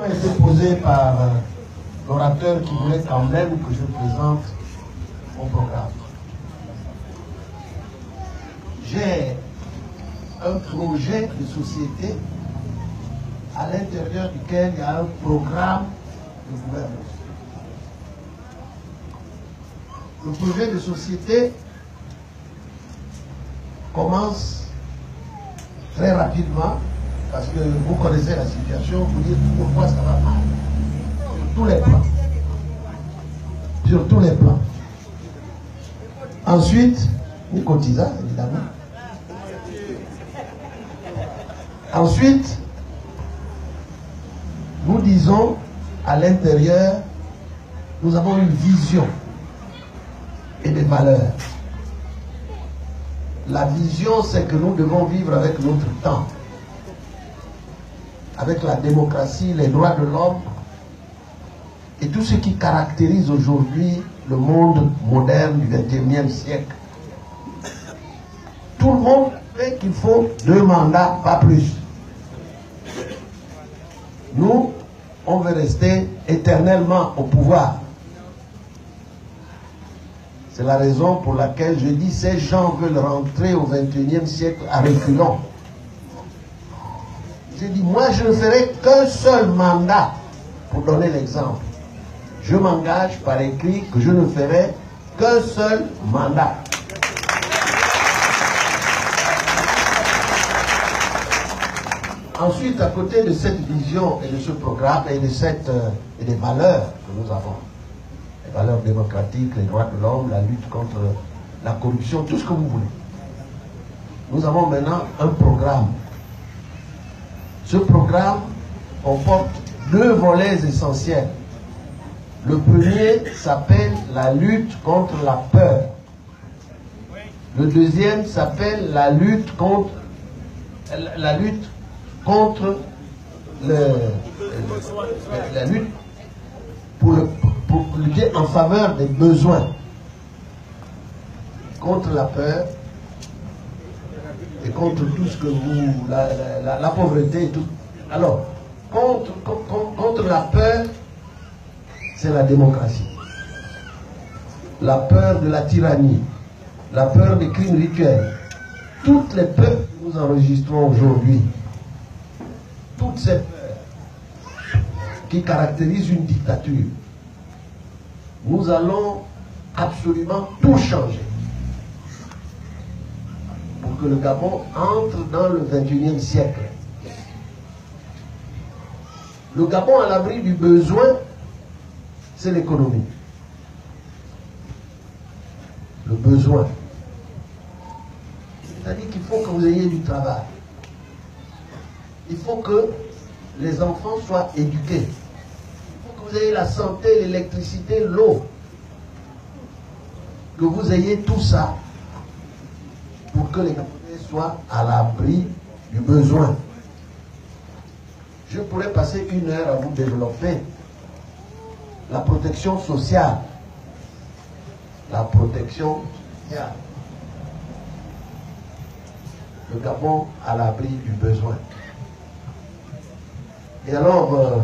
A été posée par l'orateur qui voulait quand même que je présente mon programme. J'ai un projet de société à l'intérieur duquel il y a un programme de gouvernement. Le projet de société commence très rapidement, parce que vous connaissez la situation, vous dites pourquoi ça va mal. Sur tous les plans. Sur tous les plans. Ensuite, nous cotisons, évidemment. Ensuite, nous disons à l'intérieur, nous avons une vision et des valeurs. La vision, c'est que nous devons vivre avec notre temps, avec la démocratie, les droits de l'homme et tout ce qui caractérise aujourd'hui le monde moderne du XXIe siècle. Tout le monde sait qu'il faut 2 mandats, pas plus. Nous, on veut rester éternellement au pouvoir. C'est la raison pour laquelle je dis ces gens veulent rentrer au XXIe siècle à reculons. J'ai dit, moi je ne ferai qu'un seul mandat, pour donner l'exemple. Je m'engage par écrit que je ne ferai qu'un seul mandat. Ensuite, à côté de cette vision et de ce programme et des valeurs que nous avons, les valeurs démocratiques, les droits de l'homme, la lutte contre la corruption, tout ce que vous voulez, nous avons maintenant un programme. Ce programme comporte 2 volets essentiels. Le premier s'appelle la lutte contre la peur. Le deuxième s'appelle la lutte contre la lutte pour lutter en faveur des besoins. Contre la peur et contre tout ce que vous... la pauvreté et tout. Alors, contre la peur, c'est la démocratie. La peur de la tyrannie. La peur des crimes rituels. Toutes les peurs que nous enregistrons aujourd'hui, toutes ces peurs qui caractérisent une dictature, nous allons absolument tout changer pour que le Gabon entre dans le XXIe siècle. Le Gabon à l'abri du besoin, c'est l'économie. Le besoin. C'est-à-dire qu'il faut que vous ayez du travail. Il faut que les enfants soient éduqués. Il faut que vous ayez la santé, l'électricité, l'eau. Que vous ayez tout ça pour que les Gabonais soient à l'abri du besoin. Je pourrais passer 1 heure à vous développer la protection sociale. La protection sociale. Le Gabon à l'abri du besoin. Et alors...